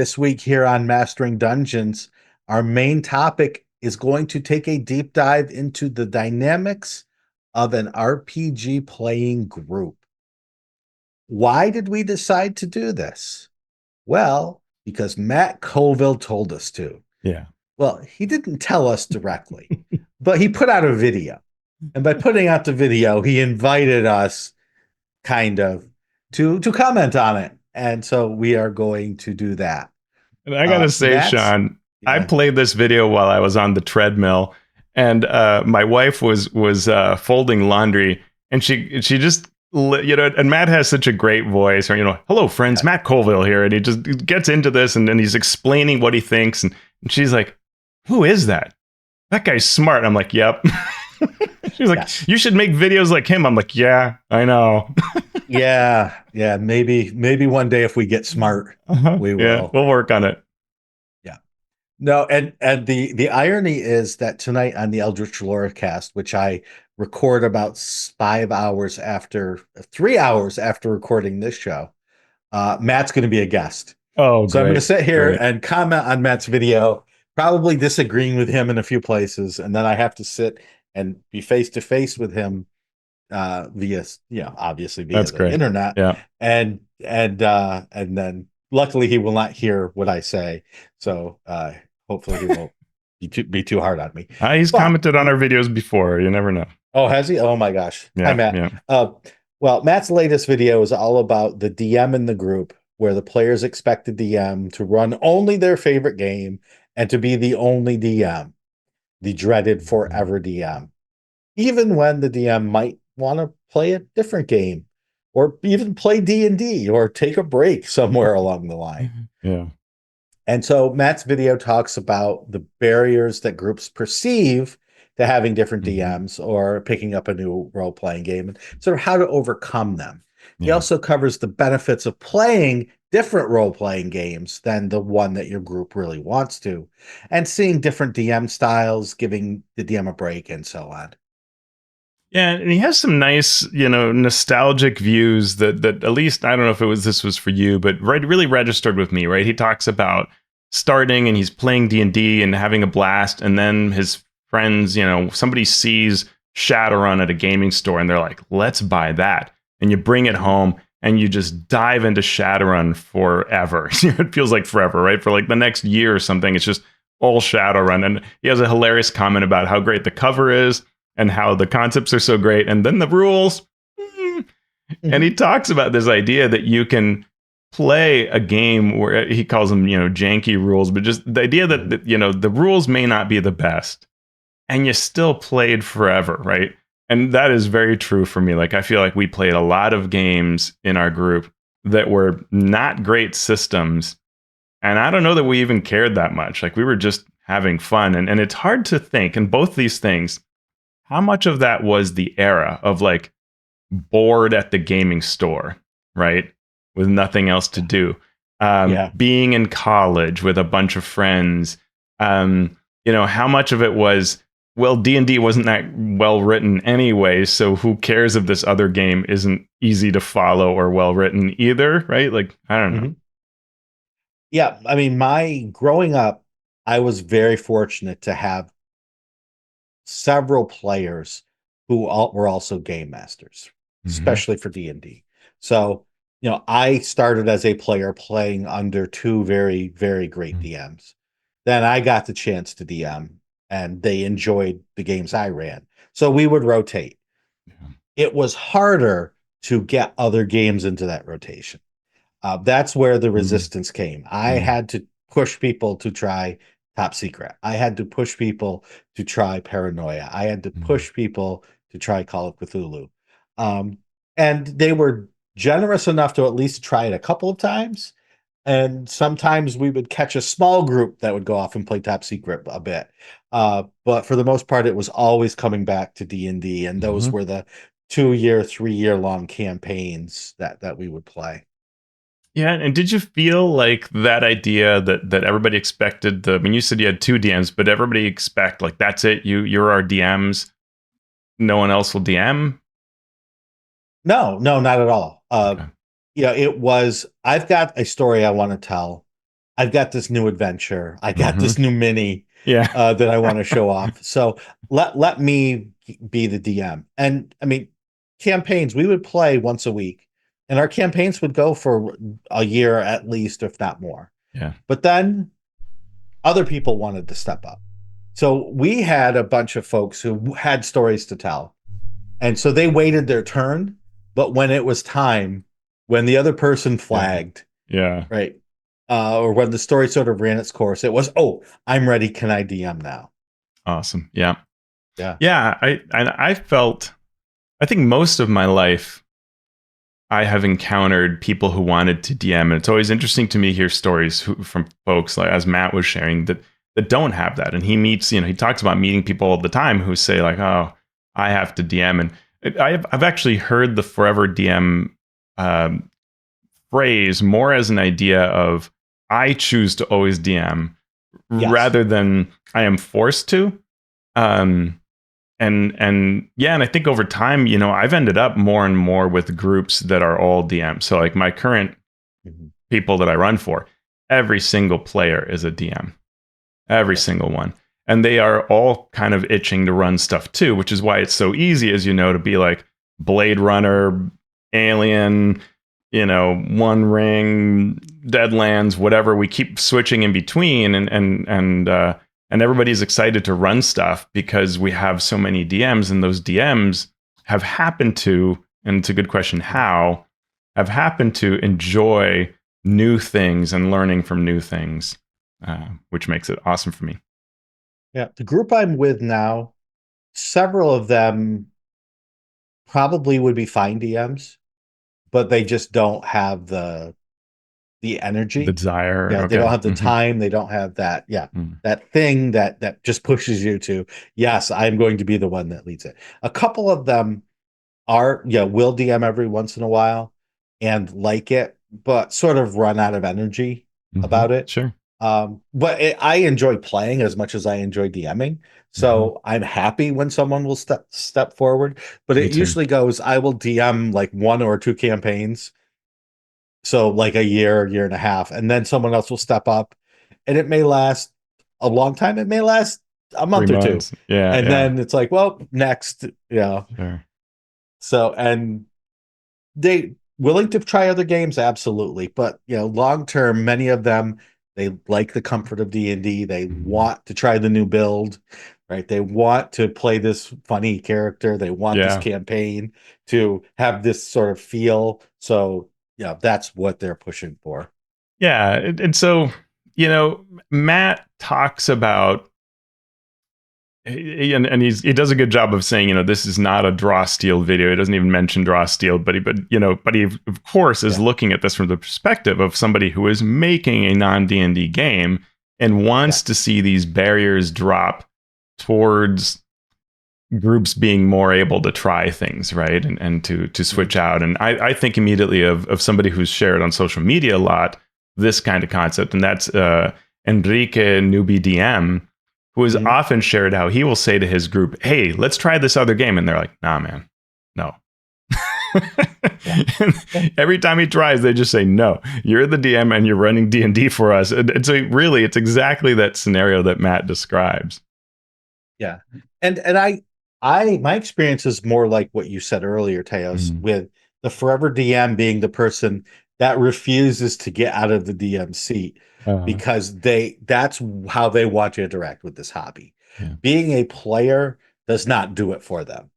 This week here on Mastering Dungeons, our main topic is going to take a deep dive into the dynamics of an RPG playing group. Why did we decide to do this? Well, because Matt Colville told us to. Yeah. Well, he didn't tell us directly, but he put out a video. And by putting out the video, he invited us kind of to comment on it. And so we are going to do that. And I gotta say, Matt's, Shawn, I yeah, played this video while I was on the treadmill, and my wife was folding laundry, and she just and Matt has such a great voice, or hello friends, Matt Colville here, and he just gets into this, and then he's explaining what he thinks, and she's like, "Who is that? That guy's smart." I'm like, "Yep." She's like, yes. "You should make videos like him." I'm like, "Yeah, I know." Yeah, yeah. Maybe one day if we get smart, we Yeah, will. we'll work on it. Yeah. No, and the irony is that tonight on the Eldritch Lore cast, which I record about 5 hours after 3 hours after recording this show, Matt's going to be a guest. Oh, So I'm going to great, sit here great. and comment on Matt's video, probably disagreeing with him in a few places, and then I have to sit and be face to face with him via, obviously via That's the great. internet, Yeah. and then luckily he will not hear what I say, so hopefully he won't be too hard on me. He's But commented on our videos before. You never know. oh, has he? Oh my gosh! Hi, Yeah, Matt. yeah. Well, Matt's latest video is all about the DM in the group, where the players expect the DM to run only their favorite game and to be the only DM, the dreaded forever DM, even when the DM might want to play a different game or even play D&D or take a break somewhere along the line. Yeah. And so Matt's video talks about the barriers that groups perceive to having different Mhm. DMs or picking up a new role-playing game and sort of how to overcome them. He Yeah. also covers the benefits of playing different role-playing games than the one that your group really wants to, and seeing different DM styles, giving the DM a break, and so on. Yeah, and he has some nice, nostalgic views that at least I don't know if this was for you, but really registered with me, right? He talks about starting and he's playing D&D and having a blast, and then his friends, somebody sees Shadowrun at a gaming store and they're like, "Let's buy that." And you bring it home and you just dive into Shadowrun forever. It feels like forever, right? For like the next year or something, it's just all Shadowrun. And he has a hilarious comment about how great the cover is and how the concepts are so great, and then the rules. And he Mhm. talks about this idea that you can play a game where he calls them, janky rules, but just the idea that the rules may not be the best, and you still played forever, right? And that is very true for me. Like I feel like we played a lot of games in our group that were not great systems, and I don't know that we even cared that much. Like we were just having fun, and it's hard to think. And both these things, how much of that was the era of like bored at the gaming store, right? With nothing else to do. Yeah. Being in college with a bunch of friends. How much of it was, well, D&D wasn't that well written anyway, so who cares if this other game isn't easy to follow or well written either, right? Like, I don't know. Mhm. Yeah. I mean, my growing up, I was very fortunate to have several players who were also game masters, Hmm. especially for D&D. So, I started as a player playing under two very, very great DMs. Then I got the chance to DM and they enjoyed the games I ran. So we would rotate. It was harder to get other games into that rotation. That's where the Mm-hmm. resistance came. I had to push people to try Top Secret. I had to push people to try Paranoia. I had to push people to try Call of Cthulhu. Um, and they were generous enough to at least try it a couple of times. And sometimes we would catch a small group that would go off and play Top Secret a bit. But for the most part, it was always coming back to D&D, and those Hmm. were the 2 year, 3 year long campaigns that we would play. Yeah, and did you feel like that idea that everybody expected I mean, you said you had two DMs, but everybody expect like that's it, you're our DMs, no one else will DM? No, no, not at all. Okay. It was, I've got a story I want to tell. I've got this new adventure. I got Hmm. this new mini Yeah. that I want to show off. So let me be the DM. And I mean, campaigns, we would play once a week, and our campaigns would go for a year at least, if not more. Yeah. But then other people wanted to step up. So we had a bunch of folks who had stories to tell. And so they waited their turn. But when it was time, when the other person Yeah. flagged, Yeah. right? Or when the story sort of ran its course, it was, oh, I'm ready. Can I DM now? Awesome. Yeah. Yeah. Yeah. I felt, I think most of my life, I have encountered people who wanted to DM, and it's always interesting to me to hear stories from folks like as Matt was sharing that don't have that. And he meets, he talks about meeting people all the time who say like, "Oh, I have to DM," and I've actually heard the forever DM um, phrase more as an idea of I choose to always DM Yes. rather than I am forced to. Um, and yeah, and I think over time, I've ended up more and more with groups that are all DM. So like my current Mhm. people that I run for, every single player is a DM, every Yes. single one, and they are all kind of itching to run stuff too, which is why it's so easy, as you know, to be like Blade Runner, Alien, One Ring, Deadlands, whatever. We keep switching in between, and everybody's excited to run stuff because we have so many DMs, and those DMs have happened to, and it's a good question, how have happened to enjoy new things and learning from new things, which makes it awesome for me. Yeah. The group I'm with now, several of them probably would be fine DMs, but they just don't have the The energy. desire, Yeah, they don't okay. have the time. They don't have that. Yeah, that thing that just pushes you to, yes, I'm going to be the one that leads it. A couple of them are, yeah, will DM every once in a while and like it, but sort of run out of energy about it. Sure. But I enjoy playing as much as I enjoy DMing. Hmm. So I'm happy when someone will step forward. But Me it too. usually goes, I will DM like one or two campaigns, so like a year and a half, and then someone else will step up, and it may last a long time. It may last a Three month or two, months. Yeah, and yeah. then it's like, well, next, Sure. So, and they willing to try other games, absolutely, but long term, many of them, they like the comfort of D&D. They Mhm. want to try the new build, right? They want to play this funny character. They want this Yeah. campaign to have this sort of feel. So, yeah, that's what they're pushing for. Yeah. And so, Matt talks about, and he does a good job of saying, this is not a draw steal video. He doesn't even mention draw steal, but he of course is Yeah, looking at this from the perspective of somebody who is making a non D&D game and yeah. wants to see these barriers drop towards groups being more able to try things, right? And to Mhm. switch out. And I think immediately of somebody who's shared on social media a lot this kind of concept, and that's Enrique Newbie DM, who has Mhm. often shared how he will say to his group, "Hey, let's try this other game," and they're like, "Nah, man, no." Yeah. Yeah. Every time he tries, they just say, "No, you're the DM and you're running D&D for us." And so really, it's exactly that scenario that Matt describes. Yeah. And I my experience is more like what you said earlier, Teos, Mhm. with the forever DM being the person that refuses to get out of the DM seat Uh, because that's how they want to interact with this hobby. yeah, Being a player does not do it for them.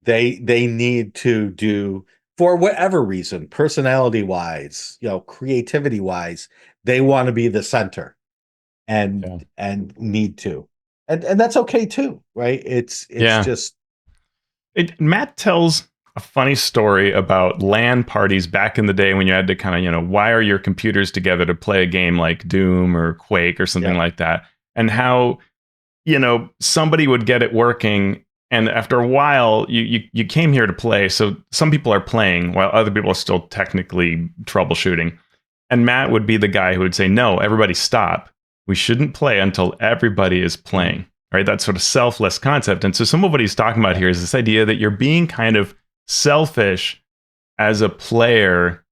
They need to do, for whatever reason, personality wise, creativity wise, they want to be the center yeah, and need to, and that's okay too, right? It's yeah. just Matt tells a funny story about LAN parties back in the day when you had to kind of, wire your computers together to play a game like Doom or Quake or something yeah, like that. And how, somebody would get it working. And after a while, you came here to play. So some people are playing while other people are still technically troubleshooting. And Matt yeah. would be the guy who would say, "No, everybody stop. We shouldn't play until everybody is Mhm. playing." Right? That sort of selfless concept. And so some of what he's talking about Yeah, here is this idea that you're being kind of selfish as a player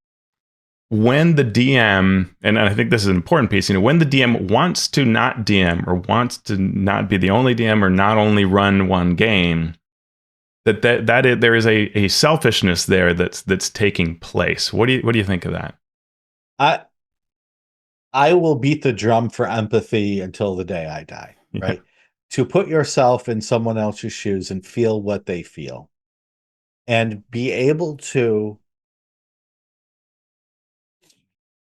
when the DM, and I think this is an important piece, when the DM wants to not DM or wants to not be the only DM or not only run one game, there is a selfishness there that's taking place. What do you think of that? I I will beat the drum for empathy until the day I die, Yeah. right? To put yourself in someone else's shoes and feel what they feel and be able to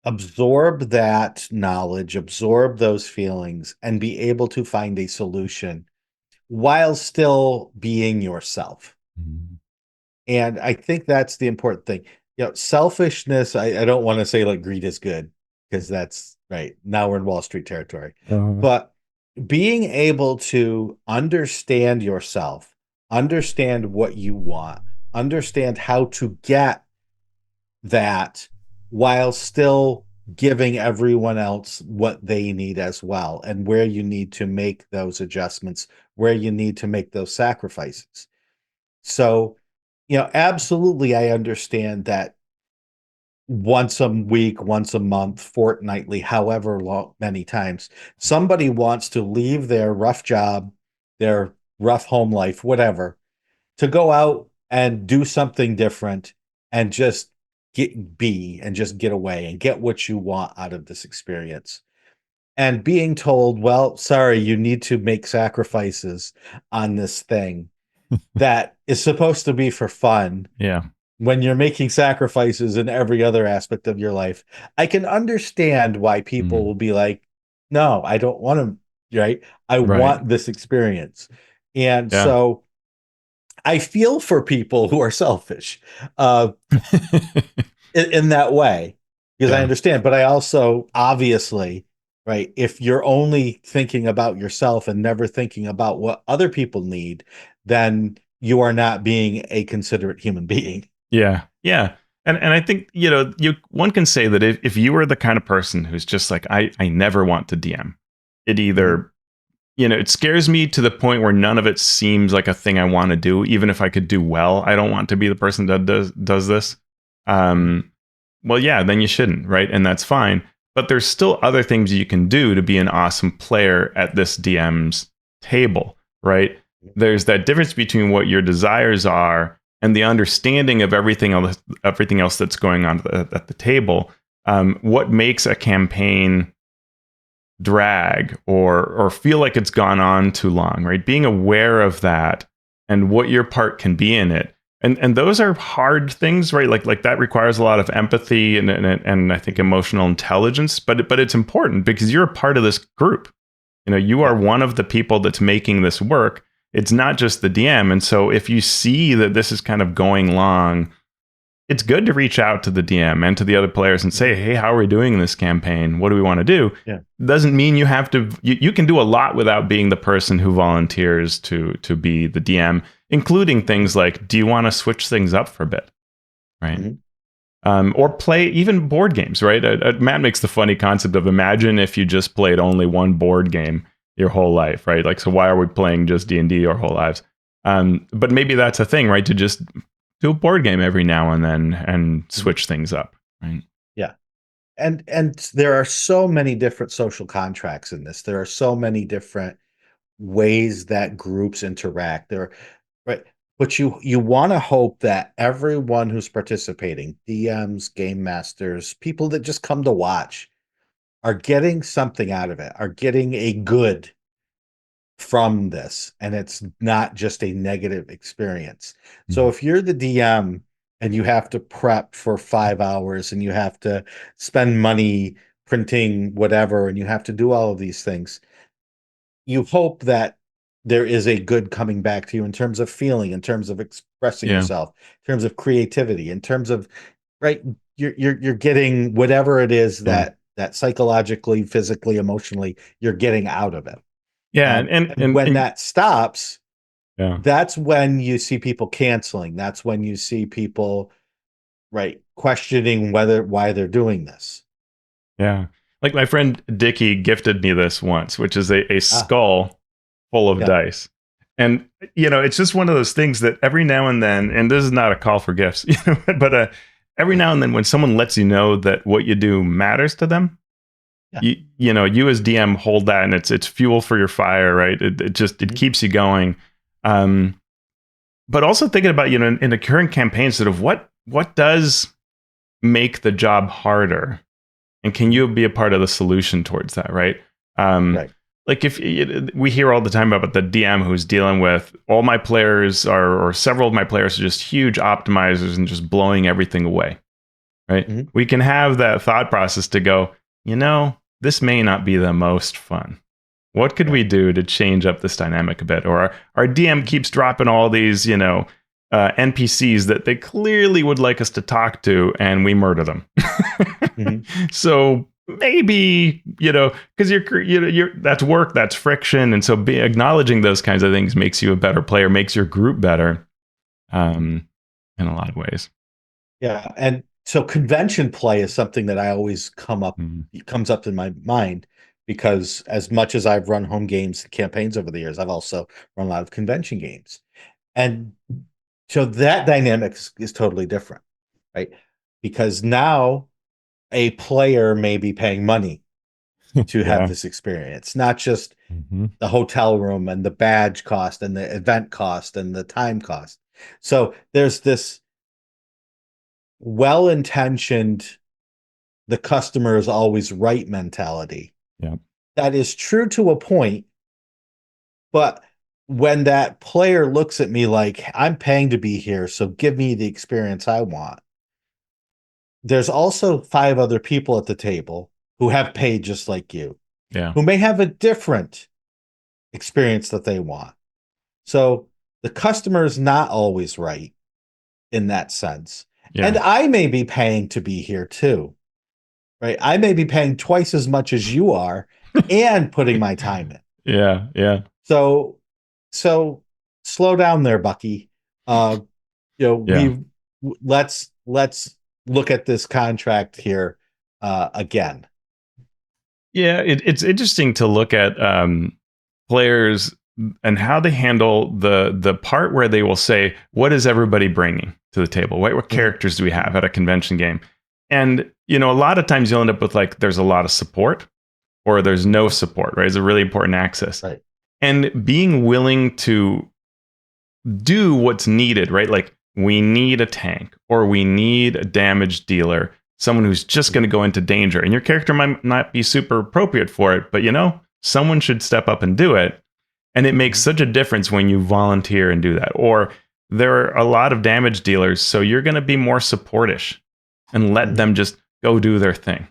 absorb that knowledge, absorb those feelings, and be able to find a solution while still being yourself. Mhm. And I think that's the important thing. Selfishness, I don't want to say like greed is good because that's right. Now we're in Wall Street territory. Uh, But being able to understand yourself, understand what you want, understand how to get that while still giving everyone else what they need as well, and where you need to make those adjustments, where you need to make those sacrifices. So, absolutely, I understand that once a week, once a month, fortnightly, however long, many times, somebody wants to leave their rough job, their rough home life, whatever, to go out and do something different and just get away and get what you want out of this experience. And being told, well, sorry, you need to make sacrifices on this thing that is supposed to be for fun yeah. when you're making sacrifices in every other aspect of your life. I can understand why people Mm. will be like, no, I don't want to, right? I Right. want this experience. And Yeah. so I feel for people who are selfish uh, in that way because I Yeah. understand, but I also obviously, right, if you're only thinking about yourself and never thinking about what other people need, then you are not being a considerate human being. Yeah. Yeah. And I think, you one can say that if you are the kind of person who's just like, I never want to DM, it Mhm. either, it scares me to the point where none of it seems like a thing I want to do, even if I could do well. I don't want to be the person that does this. Mhm. Um, well, yeah, then you shouldn't, right? And that's fine. But there's still other things you can do to be an awesome player at this DM's table, right? There's that difference between what your desires are and the understanding of everything else that's going on at the table. What makes a campaign drag or feel like it's gone on too long, right? Being aware of that and what your part can be in it. And those are hard things, right? Like that requires a lot of empathy and I think emotional intelligence, but it's important because you're a part of this group. You are Yeah. one of the people that's making this work. It's not just the DM. And so if you see that this is kind of going long, it's good to reach out to the DM and to the other players and say, Mhm. hey, how are we doing in this campaign? What do we want to do? Yeah. Doesn't mean you have to, you can do a lot without being the person who volunteers to be the DM, including things like, do you want to switch things up for a bit? Right. Mhm. Or play even board games, right? Matt makes the funny concept of imagine if you just played only one board game your whole life, right? Like, so why are we playing just D&D our whole lives? But maybe that's a thing, right? To just do a board game every now and then and Mhm. switch things up, right? Yeah. And there are so many different social contracts in this. There are so many different ways that groups interact. Right. But you want to hope that everyone who's participating, DMs, game masters, people that just come to watch, are getting something out of it, are getting a good from this, and it's not just a negative experience. So Mhm. if you're the DM and you have to prep for 5 hours and you have to spend money printing whatever and you have to do all of these things, you hope that there is a good coming back to you in terms of feeling, in terms of expressing Yeah. yourself, in terms of creativity, in terms of right. You're getting whatever it is Yeah. that psychologically, physically, emotionally you're getting out of it. Yeah. And, and, And and, when and that stops, yeah. that's when you see people canceling. That's when you see people right questioning why they're doing this. Yeah. Like my friend Dickie gifted me this once, which is a Ah, skull full of yeah. dice. And it's just one of those things that every now and then, and this is not a call for gifts, but every Yeah. now and then when someone lets you know that what you do matters to them, Yeah. you know, you as DM hold that, and it's fuel for your fire, right? It just it Mhm. keeps you going. But also thinking about, you know, in the current campaign, sort of what does make the job harder, and can Mhm. you be a part of the solution towards that, right? Um, Right. like if we hear all the time about the DM who's dealing with all my players are, or several of my players are just huge optimizers and just blowing everything away, right? Mhm. We can have that thought process to go, you know, this may not be the most fun. What could Right. we do to change up this dynamic a bit? Or our DM Mhm. keeps dropping all these, you know, NPCs that they clearly would like us to talk to, and we murder them. Mhm. So maybe, you know, because you're that's work, that's friction, and so acknowledging those kinds of things makes you a better player, makes your group better, Mhm. um, in a lot of ways. Yeah. And so convention play is something that I always Mm-hmm. comes up in my mind because as much as I've run home games and campaigns over the years, I've also run a lot of convention games. And so that dynamic is totally different, right? Because now a player may be paying money to have Yeah. this experience, not just Mm-hmm. the hotel room and the badge cost and the event cost and the time cost. So there's this well-intentioned, the customer is always right mentality. Yeah. That is true to a point, but when that player looks at me like I'm paying to be here, so give me the experience I want. There's also five other people at the table who have paid just like you, Yeah. who may have a different experience that they want. So the customer is not always right in that sense. And Yeah. I may be paying to be here too, right? I may be paying twice as much as you are and putting my time in. Yeah. Yeah. So, so slow down there, Bucky. Uh, Yeah. let's look at this contract here again. Yeah, it's interesting to look at players and how they handle the part where they will say, "What is everybody bringing to the table? What Mhm. characters do we have Mhm. at a convention game?" And you know, a lot of times you'll end up with like there's a lot of support or there's no support. Right, it's a really important axis, Right. and being willing to do what's needed, right? Like we need a tank or we need a damage dealer, someone who's just going Mhm. to go into danger. And your character might not be super appropriate for it, but you know, someone should step up and do it. And it makes Mhm. such a difference when you volunteer and do that. Or there are a lot of damage dealers, so you're going to be more supportish and let Mhm. them just go do their thing,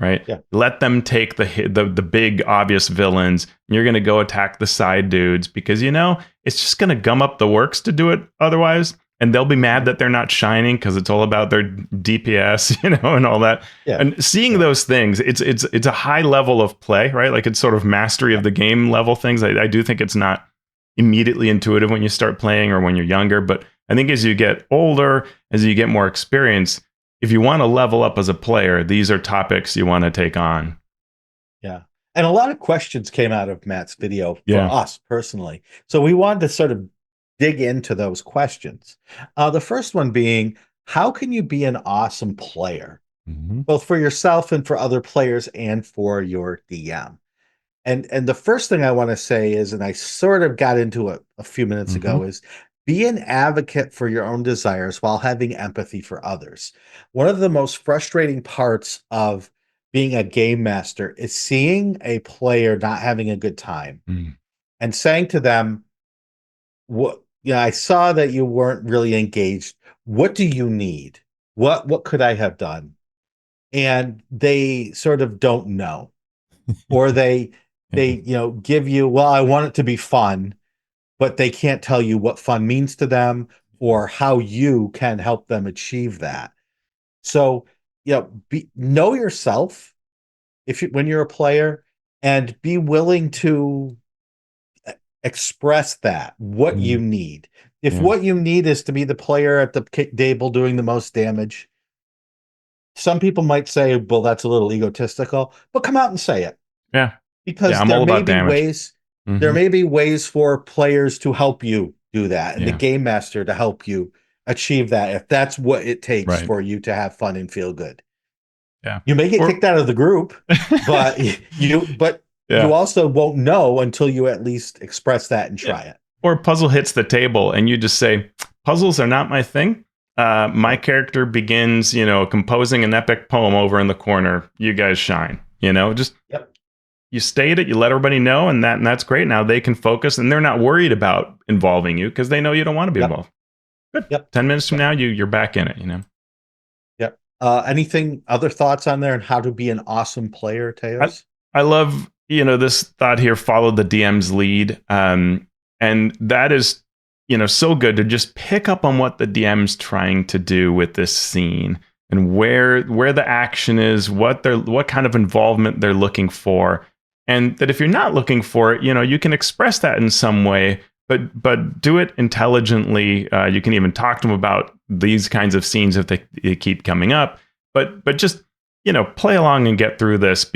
right? Yeah. Let them take the big obvious villains. And you're going to go attack the side dudes because you know it's just going to gum up the works to do it otherwise, and they'll be mad Mhm. that they're not shining because it's all about their DPS, you know, and all that. Yeah. And seeing Yeah. those things, it's a high level of play, right? Like it's sort of mastery Yeah. of the game level things. I do think it's not immediately intuitive when you start playing or when you're younger, but I think as you get older, as you get more experience, if you want to level up as a player, these are topics you want to take on. Yeah. And a lot of questions came out of Matt's video for Yeah. us personally. So we wanted to sort of dig into those questions. The first one being, how can you be an awesome player, Mm-hmm. both for yourself and for other players and for your DM? And the first thing I want to say is, and I sort of got into it a few minutes Mm-hmm. ago, is be an advocate for your own desires while having empathy for others. One of the most frustrating parts of being a game master is seeing a player not having a good time Mm. and saying to them, "What? Yeah, I saw that you weren't really engaged. What do you need? What could I have done?" And they sort of don't know, or Yeah. they give you, well, I want it to be fun, but they can't tell you what fun means to them or how you can help them achieve that. So know yourself if you when you're a player, and be willing to express that what you Mm. need. If Yeah. what you need is to be the player at the table doing the most damage, some people might say, well, that's a little egotistical, but come out and say it, Yeah. Yeah. because I'm all about damage. there Mm-hmm. may be ways for players to help you do that and the Yeah. game master to help you achieve that if that's what it takes Right. for you to have fun and feel good. Yeah. You may get Or kicked out of the group, but you yeah. also won't know until you at least express that and Yeah. try it. Or a puzzle hits the table and you just say, puzzles are not my thing. My Yep. character begins, composing an epic poem over in the corner. You guys shine. Just Yep. you state it, you let everybody know, and that's great. Now they can focus and they're not worried about involving you because they know you don't want to be Yep. involved. Good. Yep. 10 minutes from Yep. now, you're back in it. Yep. Anything other thoughts on there and how to be an awesome player, I, Teos? I love, this thought here, follow the DM's lead. And that is, so good to just pick up on what the DM's trying to do with this scene and where the action is, what kind of involvement they're looking for. And that if you're not looking for it, you can express that in some way, but do it intelligently. You can even talk to them about these kinds of scenes if they keep coming up. But just play along and get through this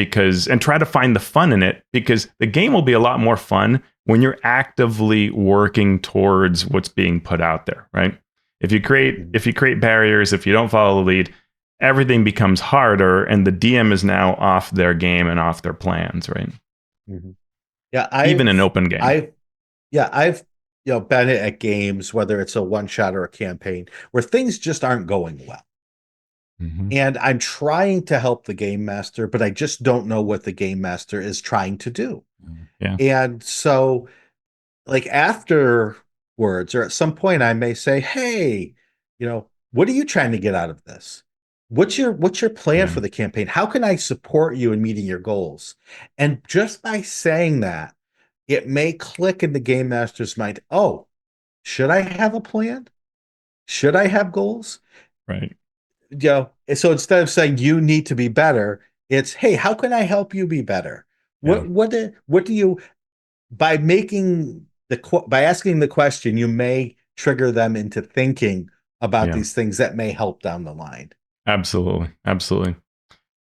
and try to find the fun in it, because the game will be a lot more fun when you're actively working towards what's being put out there, right? If you create barriers, if you don't follow the lead, everything becomes harder and the DM is now off their game and off their plans, right? Mm-hmm. Yeah, Even an open game. I've been at games, whether it's a one shot or a campaign, where things just aren't going well. Mm-hmm. And I'm trying to help the game master, but I just don't know what the game master is trying to do. Yeah. And so, like, afterwards or at some point, I may say, "Hey, what are you trying to get out of this? What's your plan Yeah. for the campaign? How can I support you in meeting your goals?" And just by saying that, it may click in the game master's mind. Oh, should I have a plan? Should I have goals? Right. So instead of saying you need to be better, it's, hey, how can I help you be better? Yeah. What do you, by asking the question, you may trigger them into thinking about Yeah. these things that may help down the line. Absolutely. Absolutely.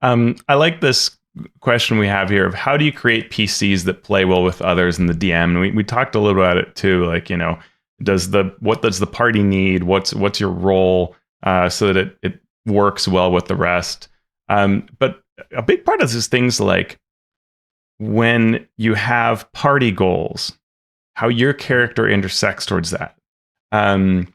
I like this question we have here of how do you create PCs that play well with others in the DM? And we talked a little about it too. Like, what does the party need? What's your role so that it works well with the rest? But a big part of this is things like when you have party goals, how your character intersects towards that. Um,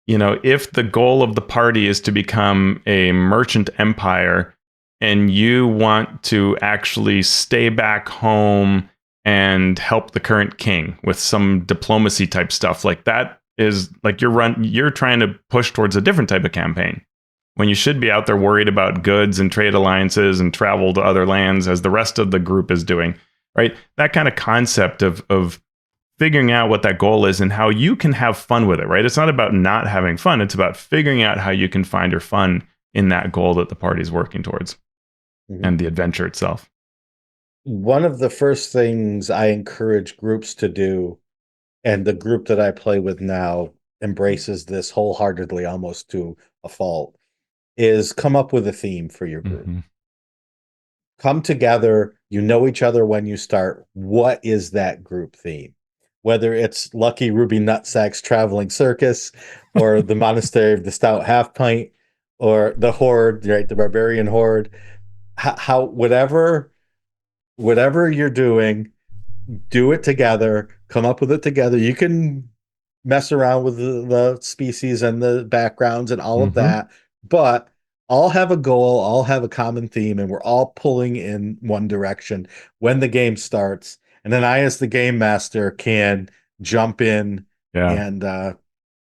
if the goal of the party is to become a merchant empire and you want to actually stay back home and help the current king with some diplomacy type stuff, like that is like you're trying to push towards a different type of campaign when you should be out there worried about goods and trade alliances and travel to other lands as the rest of the group is doing, right? That kind of concept of figuring out what that goal is and how you can have fun with it, right? It's not about not having fun. It's about figuring out how you can find your fun in that goal that the party's working towards and the adventure itself. One of the first things I encourage groups to do, and the group that I play with now embraces this wholeheartedly, almost to a fault, is come up with a theme for your group. Mm-hmm. Come together. You know each other when you start. What is that group theme? Whether it's Lucky Ruby Nutsack's Traveling Circus, or the Monastery of the Stout Half Pint, or the Horde, right? The Barbarian Horde. How whatever you're doing, do it together. Come up with it together. You can mess around with the species and the backgrounds and all of Mm-hmm. that, but all have a goal, all have a common theme, and we're all pulling in one direction when the game starts. And then I, as the game master, can jump in Yeah.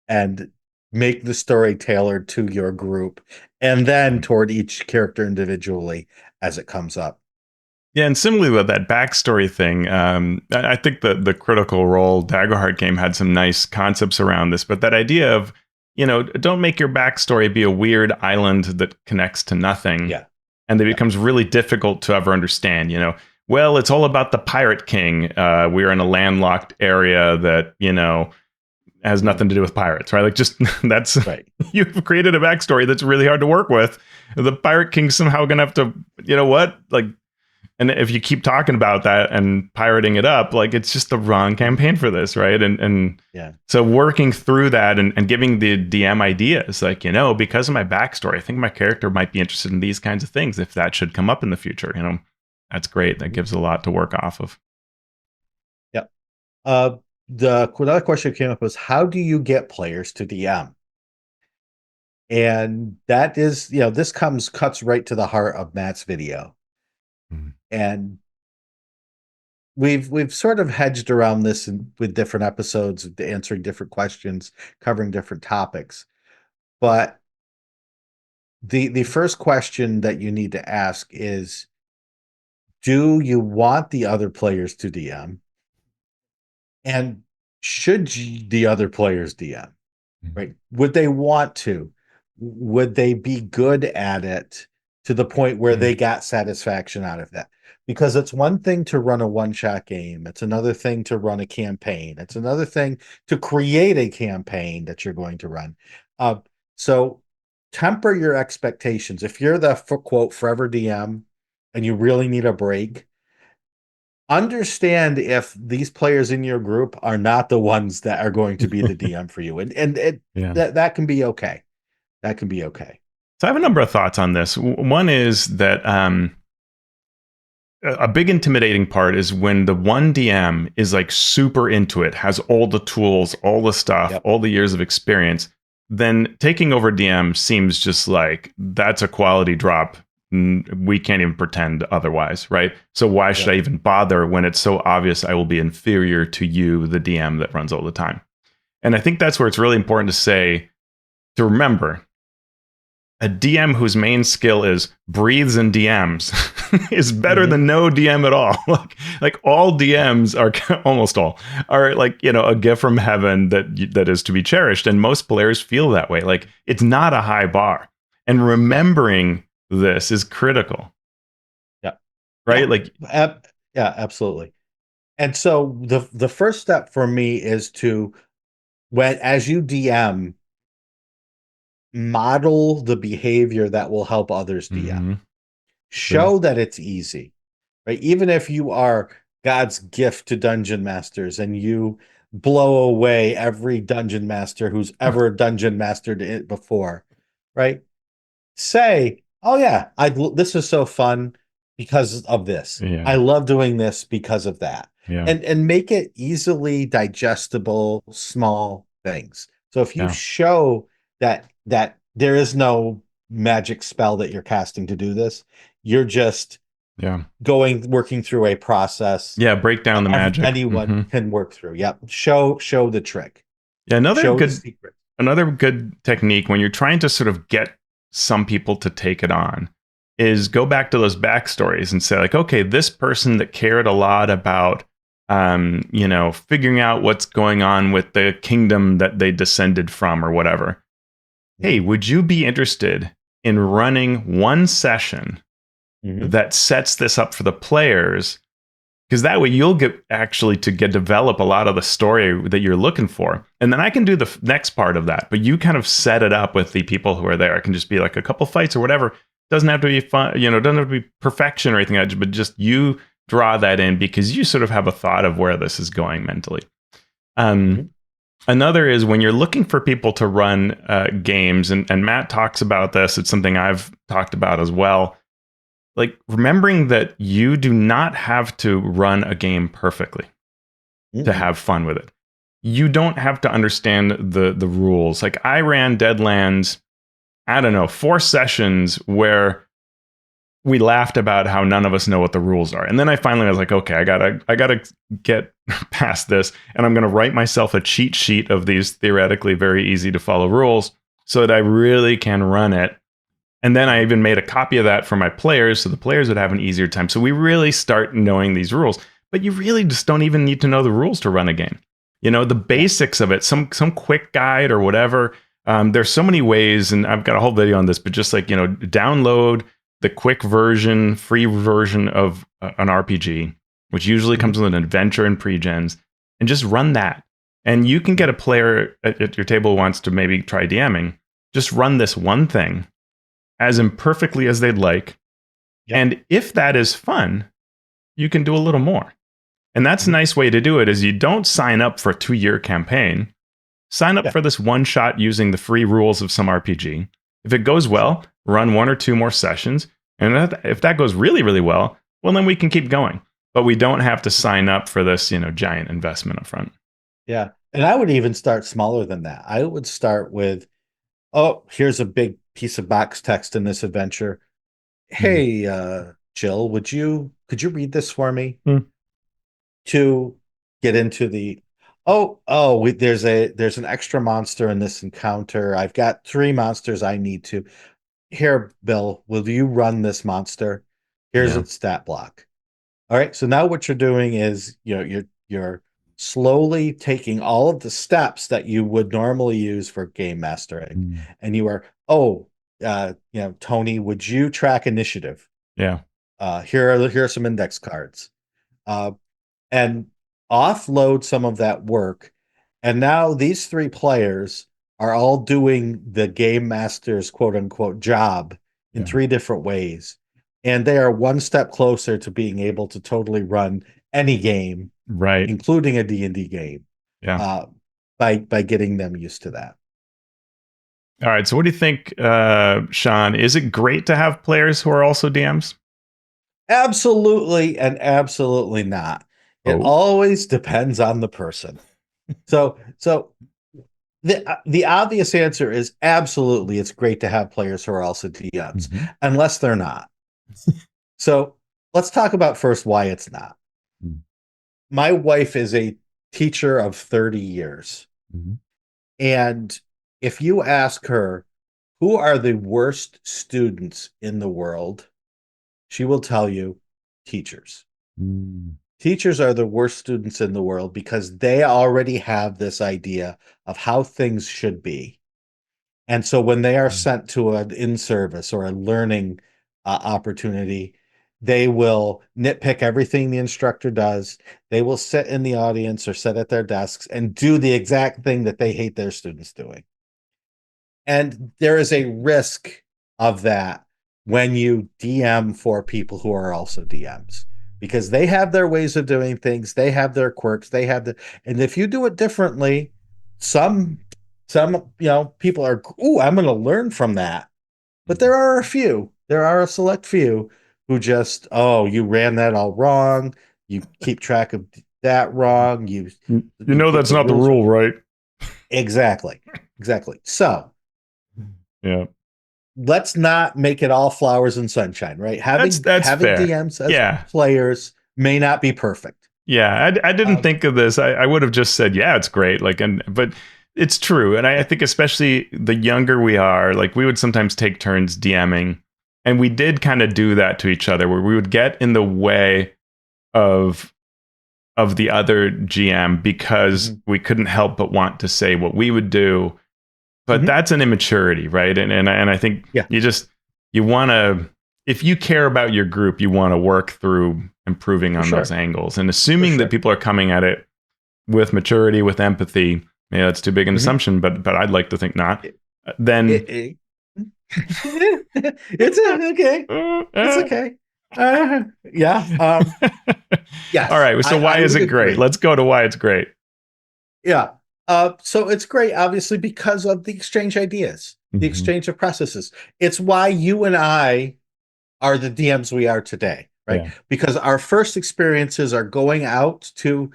and make the story tailored to your group, and then toward each character individually as it comes up. Yeah, and similarly with that backstory thing, I think the Critical Role Daggerheart game had some nice concepts around this, but that idea of, don't make your backstory be a weird island that connects to nothing, Yeah. and that becomes really difficult to ever understand. Well, it's all about the Pirate King. We're in a landlocked area that has nothing to do with pirates, right? Like, just that's Right. You've created a backstory that's really hard to work with. The Pirate King's somehow gonna have to, like, And if you keep talking about that and pirating it up, like it's just the wrong campaign for this, right? And Yeah. so working through that and giving the DM ideas, like, because of my backstory, I think my character might be interested in these kinds of things if that should come up in the future. That's great. That gives a lot to work off of. Yep. The another question that came up was, how do you get players to DM? And that is, this cuts right to the heart of Matt's video. Mhm. And we've sort of hedged around this with different episodes, answering different questions, covering different topics. But the first question that you need to ask is, do you want the other players to DM? And should the other players DM? Right? Would they want to? Would they be good at it to the point where they got satisfaction out of that? Because it's one thing to run a one-shot game. It's another thing to run a campaign. It's another thing to create a campaign that you're going to run. So temper your expectations. If you're the quote forever DM and you really need a break, understand if these players in your group are not the ones that are going to be the DM for you, and Yeah. that can be okay. That can be okay. So I have a number of thoughts on this. One is that a big intimidating part is when the one DM is like super into it, has all the tools, all the stuff, Yep. all the years of experience. Then taking over DM seems just like that's a quality drop. We can't even pretend otherwise, right? So why should I even bother when it's so obvious I will be inferior to you, the DM that runs all the time? And I think that's where it's really important to remember a DM whose main skill is breathes and DMs is better than no DM at all. like all DMs are almost all are like, a gift from heaven that is to be cherished. And most players feel that way. Like it's not a high bar. And remembering this is critical. Yeah. Right? Yeah. Like Yeah, absolutely. And so the first step for me is to, as you DM, model the behavior that will help others DM. Show that it's easy, right? Even if you are God's gift to dungeon masters and you blow away every dungeon master who's ever dungeon mastered it before, right? Say, oh yeah, this is so fun because of this. Yeah. I love doing this because of that. Yeah. And make it easily digestible, small things. So if you show that there is no magic spell that you're casting to do this, you're just working through a process break down the magic. anyone can work through. Yep. Show the trick. Yeah, Show the secret. Another good technique when you're trying to sort of get some people to take it on is go back to those backstories and say like, okay, this person that cared a lot about figuring out what's going on with the kingdom that they descended from or whatever. Hey, would you be interested in running one session that sets this up for the players? Because that way you'll get develop a lot of the story that you're looking for. And then I can do the next part of that. But you kind of set it up with the people who are there. It can just be like a couple fights or whatever. Doesn't have to be fun, doesn't have to be perfection or anything, but just you draw that in because you sort of have a thought of where this is going mentally. Another is when you're looking for people to run games, and Matt talks about this. It's something I've talked about as well. Like remembering that you do not have to run a game perfectly to have fun with it. You don't have to understand the rules. Like I ran Deadlands, I don't know, 4 sessions where we laughed about how none of us know what the rules are. And then I finally was like, okay, I gotta get past this, and I'm gonna write myself a cheat sheet of these theoretically very easy to follow rules so that I really can run it. And then I even made a copy of that for my players so the players would have an easier time. So we really start knowing these rules. But you really just don't even need to know the rules to run a game. The basics of it, some quick guide or whatever. There's so many ways, and I've got a whole video on this, but just like, download the quick version, free version of an RPG, which usually comes with an adventure and pre-gens, and just run that. And you can get a player at your table who wants to maybe try DMing. Just run this one thing as imperfectly as they'd like. Yep. And if that is fun, you can do a little more. And that's a nice way to do it is you don't sign up for a 2-year campaign. Sign up Yeah. for this one shot using the free rules of some RPG. If it goes well, run 1 or 2 more sessions. And if that goes really, really well, then we can keep going. But we don't have to sign up for this, giant investment up front. Yeah. And I would even start smaller than that. I would start with, oh, here's a big piece of box text in this adventure. Hey, Jill, could you read this for me? Mm. To get into the, there's an extra monster in this encounter. I've got 3 monsters I need to. Here, Bill, will you run this monster? Here's Yeah. its stat block. All right. So now what you're doing is, you're slowly taking all of the steps that you would normally use for game mastering, and you are, Tony, would you track initiative? Yeah. Here are some index cards, and offload some of that work. And now these 3 players are all doing the game master's quote unquote job in 3 different ways. And they are one step closer to being able to totally run any game, Right. including a D&D game, Yeah. by getting them used to that. All right. So what do you think, Shawn? Is it great to have players who are also DMs? Absolutely and absolutely not. It Oh. always depends on the person. So the obvious answer is absolutely it's great to have players who are also DMs, unless they're not. So let's talk about first why it's not. My wife is a teacher of 30 years. And if you ask her, who are the worst students in the world, she will tell you teachers. Teachers are the worst students in the world because they already have this idea of how things should be. And so when they are sent to an in-service or a learning opportunity, they will nitpick everything the instructor does. They will sit in the audience or sit at their desks and do the exact thing that they hate their students doing. And there is a risk of that when you DM for people who are also DMs, because they have their ways of doing things, they have their quirks, and if you do it differently, some people are, I'm going to learn from that. But there are a select few who just, you ran that all wrong. You keep track of that wrong. You that's not the rule, right? Exactly. So yeah, let's not make it all flowers and sunshine, right? Having fair. DMs as players may not be perfect. Yeah, I didn't think of this. I would have just said, yeah, it's great. But it's true. And I think especially the younger we are, we would sometimes take turns DMing. And we did kind of do that to each other where we would get in the way of the other GM because we couldn't help but want to say what we would do. But that's an immaturity, right? And I think you want to, if you care about your group, you want to work through improving on those angles. And assuming that people are coming at it with maturity, with empathy, that's too big an assumption, but I'd like to think not. Then it's okay. It's okay. Yeah. Yes. All right. So why is it great? Agree. Let's go to why it's great. Yeah. So it's great, obviously, because of the exchange ideas, the exchange of processes. It's why you and I are the DMs we are today, right? Yeah. Because our first experiences are going out to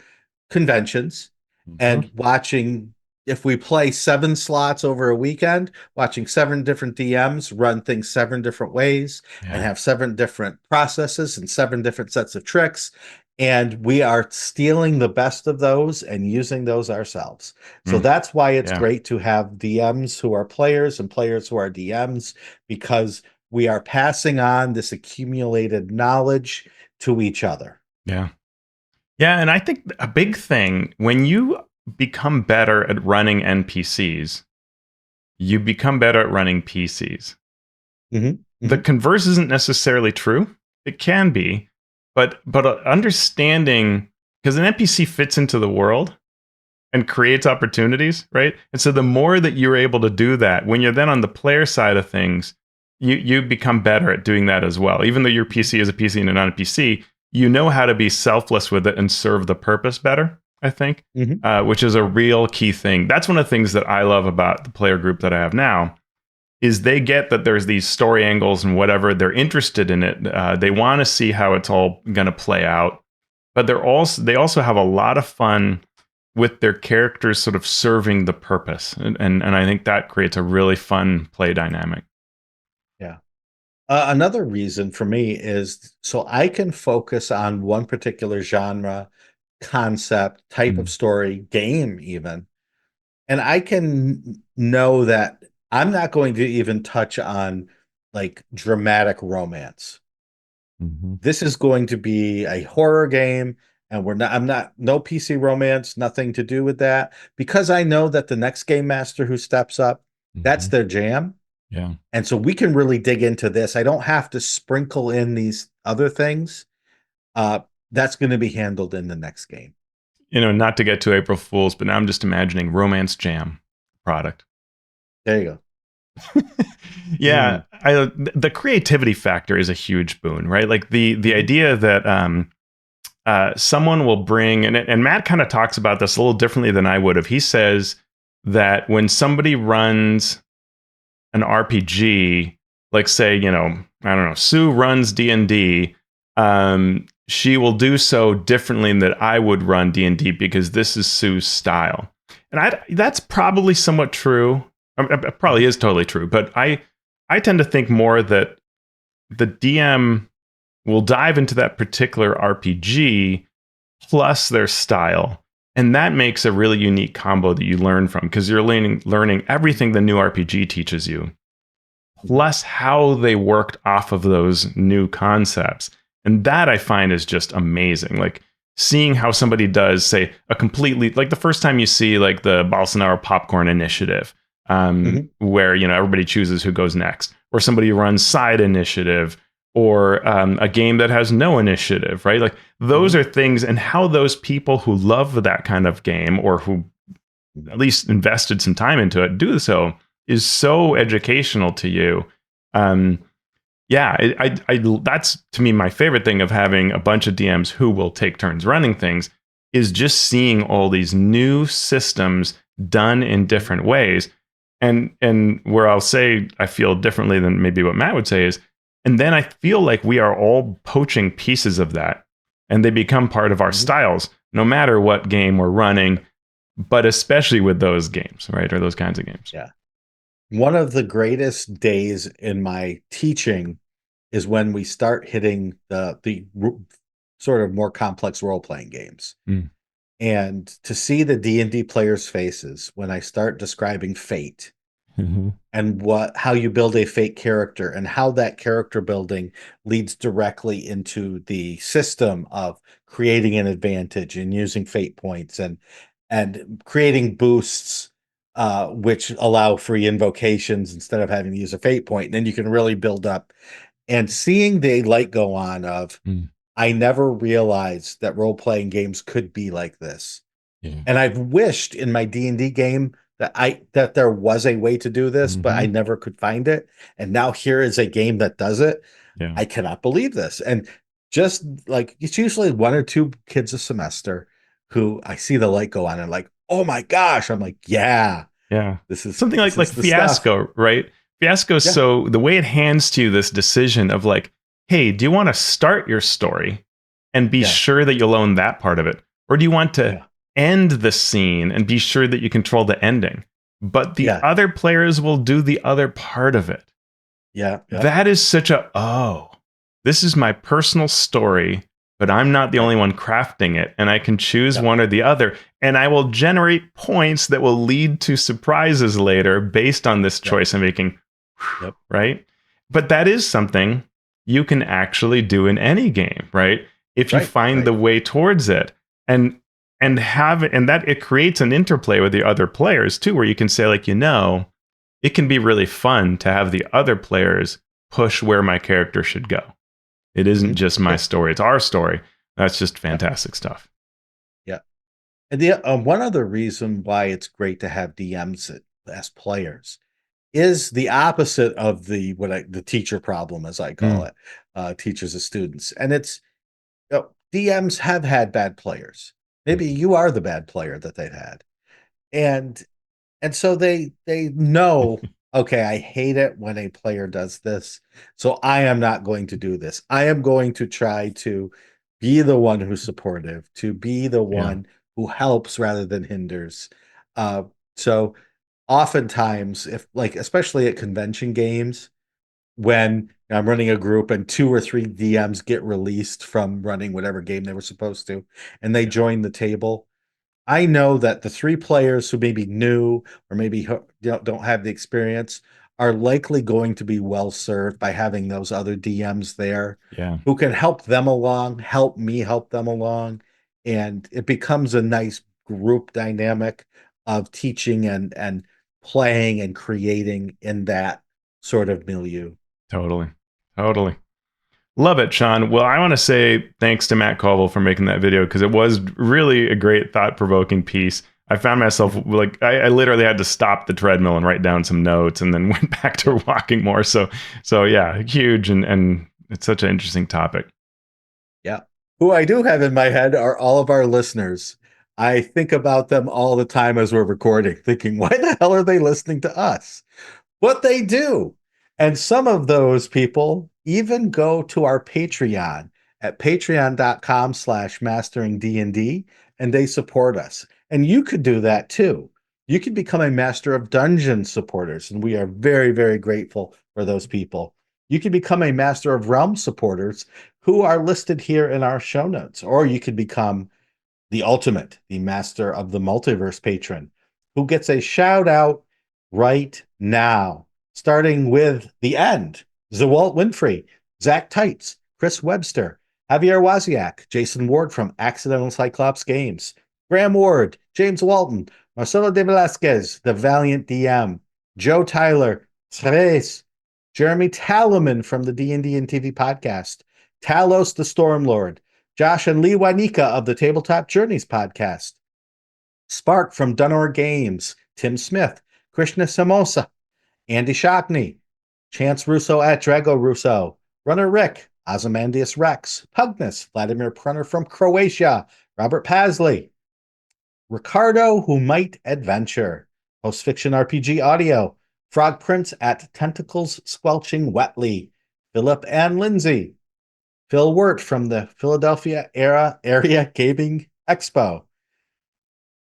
conventions and watching, if we play 7 slots over a weekend, watching 7 different DMs run things 7 different ways and have 7 different processes and 7 different sets of tricks. And we are stealing the best of those and using those ourselves. So that's why it's great to have DMs who are players and players who are DMs, because we are passing on this accumulated knowledge to each other. Yeah. Yeah. And I think a big thing, when you become better at running NPCs, you become better at running PCs. The converse isn't necessarily true. It can be. But understanding, because an NPC fits into the world and creates opportunities, right? And so the more that you're able to do that, when you're then on the player side of things, you become better at doing that as well. Even though your PC is a PC and not a PC, you know how to be selfless with it and serve the purpose better, I think, Mhm. which is a real key thing. That's one of the things that I love about the player group that I have now is they get that there's these story angles and whatever. They're interested in it. They want to see how it's all going to play out, but they also have a lot of fun with their characters sort of serving the purpose, and I think that creates a really fun play dynamic. Yeah. Another reason for me is so I can focus on one particular genre, concept, type of Mm. story, game, even, and I can know that I'm not going to even touch on like dramatic romance. Mm-hmm. This is going to be a horror game, and I'm not, no PC romance, nothing to do with that, because I know that the next game master who steps up, that's Mm-hmm. their jam. Yeah. And so we can really dig into this. I don't have to sprinkle in these other things. Uh, that's going to be handled in the next game. Not to get to April Fools, but now I'm just imagining Romance Jam product. There you go. Yeah, the creativity factor is a huge boon, right? Like the Mhm. idea that someone will bring, and Matt kind of talks about this a little differently than I would have. He says that when somebody runs an RPG, like say, I don't know, Sue runs D&D, she will do so differently than I would run D&D because this is Sue's style. And that's probably somewhat true. It probably is totally true, but I tend to think more that the DM will dive into that particular RPG plus their style. And that makes a really unique combo that you learn from because you're learning everything the new RPG teaches you Mhm. plus how they worked off of those new concepts. And that I find is just amazing. Like seeing how somebody does, say, a completely, like the first time you see like the Bolsonaro popcorn initiative, Mhm. where, everybody chooses who goes next, or somebody runs side initiative, or a game that has no initiative, right? Like those Mhm. are things, and how those people who love that kind of game or who Mhm. at least invested some time into it do so is so educational to you. Um, yeah, that's to me my favorite thing of having a bunch of DMs who will take turns running things is just seeing all these new systems done in Mhm. different ways. And where I'll say I feel differently than maybe what Matt would say is, and then I feel like we are all poaching pieces of that, and they become part of our Mhm. styles, no matter what game we're running, but especially with those games, right? Or those kinds of games. Yeah. One of the greatest days in my teaching is when we start hitting the sort of more complex role playing games. Mm. And to see the D&D players' faces when I start describing fate Mm-hmm. and how you build a fate character and how that character building leads directly into the system of creating an advantage and using fate points and creating boosts, which allow free invocations instead of having to use a fate point. And then you can really build up, and seeing the light go on of, Mm. I never realized that role-playing games could be like this. Yeah. And I've wished in my D&D game that there was a way to do this, but Mm-hmm. I never could find it. And now here is a game that does it. Yeah. I cannot believe this. And just like it's usually one or two kids a semester who I see the light go on and like, oh my gosh. I'm like, yeah, Yeah. this is Something this like is the stuff. Fiasco, right? Fiasco, Yeah, so the way it hands to you this decision of like, hey, do you want to start your story and be yeah, sure that you'll own that part of it? Or do you want to yeah, end the scene and be sure that you control the ending? But the yeah, other players will do the other part of it. yeah, yeah, That is such a, oh, this is my personal story, but I'm not the yeah, only one crafting it. And I can choose yeah, one or the other. And I will generate points that will lead to surprises later based on this yeah, choice I'm making. yep, Right. But that is something you can actually do in any game, right? If you right, find right. the way towards it. And have it, and that it creates an interplay with the other players too, where you can say, like, it can be really fun to have the other players push where my character should go. It isn't Mhm. just my Yeah, story, it's our story. That's just yeah, fantastic stuff. yeah. And one other reason why it's great to have DMs as players is the opposite of the teacher problem, as I call Mm. it, teachers and students, and it's DMs have had bad players. Maybe Mhm. you are the bad player that they've had. And so they know, okay, I hate it when a player does this. So I am not going to do this. I am going to try to be the one who's supportive, to be the Yeah. one who helps rather than hinders. Uh, so oftentimes, if like, especially at convention games, when I'm running a group and two or three DMs get released from running whatever game they were supposed to, and they Yeah. join the table, I know that the three players who maybe new or maybe don't have the experience are likely going to be well served by having those other DMs there Yeah. who can help them along, help me help them along, and it becomes a nice group dynamic of teaching and playing and creating in that sort of milieu. Totally. Totally. Love it, Shawn. Well, I want to say thanks to Matt Colville for making that video because it was really a great thought provoking piece. I found myself like I literally had to stop the treadmill and write down some notes and then went back to walking more. So yeah, huge and it's such an interesting topic. Yeah. Who I do have in my head are all of our listeners. I think about them all the time as we're recording, thinking, why the hell are they listening to us? But they do. And some of those people even go to our Patreon at patreon.com/mastering D&D and they support us. And you could do that too. You could become a Master of Dungeons supporters, and we are very, very grateful for those people. You could become a Master of Realm supporters who are listed here in our show notes, or you could become the ultimate, the Master of the Multiverse patron, who gets a shout out right now, starting with the end. Zawalt Winfrey, Zach Tights, Chris Webster, Javier Waziak, Jason Ward from Accidental Cyclops Games, Graham Ward, James Walton, Marcelo de Velasquez, The Valiant DM, Joe Tyler, Therese, Jeremy Talaman from the D&D and TV podcast, Talos the Stormlord, Josh and Lee Wanika of the Tabletop Journeys podcast, Spark from Dunor Games, Tim Smith, Krishna Samosa, Andy Shockney, Chance Russo at Drago Russo, Runner Rick, Ozymandias Rex, Pugnus, Vladimir Prunner from Croatia, Robert Pasley, Ricardo Who Might Adventure, Post Fiction RPG Audio, Frog Prince at Tentacles Squelching Wetly, Philip and Lindsay, Phil Wirt from the Philadelphia Area Gaming Expo,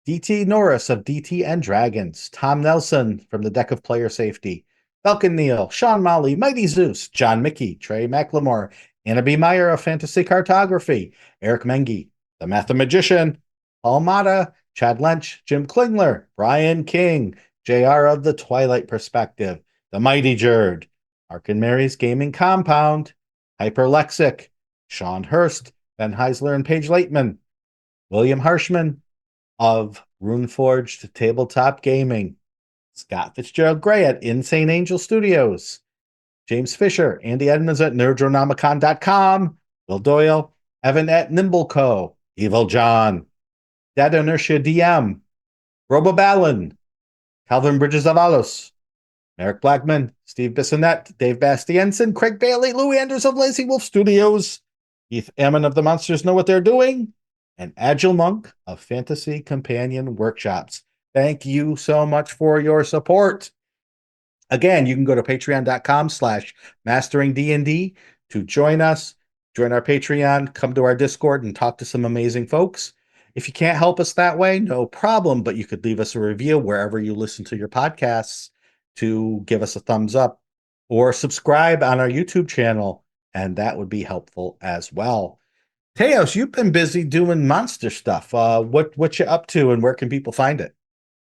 DT Norris of DT and Dragons, Tom Nelson from the Deck of Player Safety, Falcon Neal, Sean Molly, Mighty Zeus, John Mickey, Trey McLemore, Anna B. Meyer of Fantasy Cartography, Eric Mengi, The Mathemagician, Paul Mata, Chad Lench, Jim Klingler, Brian King, JR of the Twilight Perspective, The Mighty Jerd, Mark and Mary's Gaming Compound, Hyperlexic, Sean Hurst, Ben Heisler and Paige Laitman, William Harshman of Runeforged Tabletop Gaming, Scott Fitzgerald Gray at Insane Angel Studios, James Fisher, Andy Edmonds at nerdronomicon.com, Will Doyle, Evan at Nimbleco, Evil John, Dad Inertia DM, Robo Ballon, Calvin Bridges Avalos, Merrick Blackman, Steve Bissonette, Dave Bastiensen, Craig Bailey, Louis Anders of Lazy Wolf Studios, Keith Ammon of The Monsters Know What They're Doing, and Agile Monk of Fantasy Companion Workshops. Thank you so much for your support. Again, you can go to patreon.com/mastering D&D to join us, join our Patreon, come to our Discord and talk to some amazing folks. If you can't help us that way, no problem, but you could leave us a review wherever you listen to your podcasts to give us a thumbs up or subscribe on our YouTube channel, and that would be helpful as well. Teos, you've been busy doing monster stuff. What you up to, and where can people find it?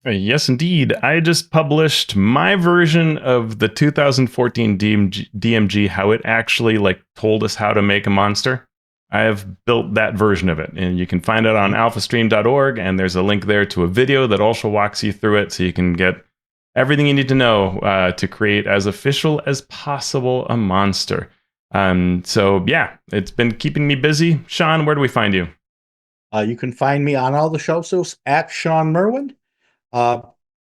Yes, indeed. I just published my version of the 2014 DMG, how it actually like told us how to make a monster. I have built that version of it, and you can find it on alphastream.org, and there's a link there to a video that also walks you through it so you can get everything you need to know to create as official as possible a monster. So yeah, it's been keeping me busy. Shawn, where do we find you? You can find me on all the socials at Sean Merwin. Uh,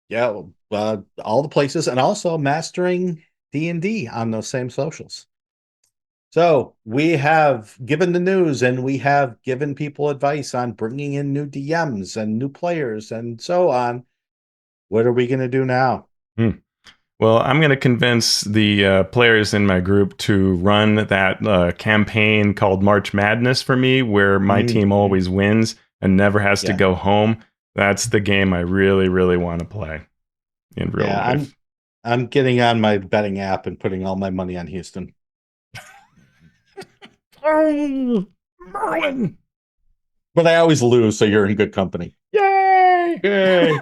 yeah, all the places, and also mastering D&D on those same socials. So we have given the news and we have given people advice on bringing in new DMs and new players and so on. What are we going to do now? Hmm. Well, I'm going to convince the players in my group to run that campaign called March Madness for me, where my team Mhm. always wins and never has to Yeah. go home. That's the game I really, really want to play in real Yeah, life. I'm getting on my betting app and putting all my money on Houston. Oh, Merwin! But I always lose, so you're in good company. Yay! Yay.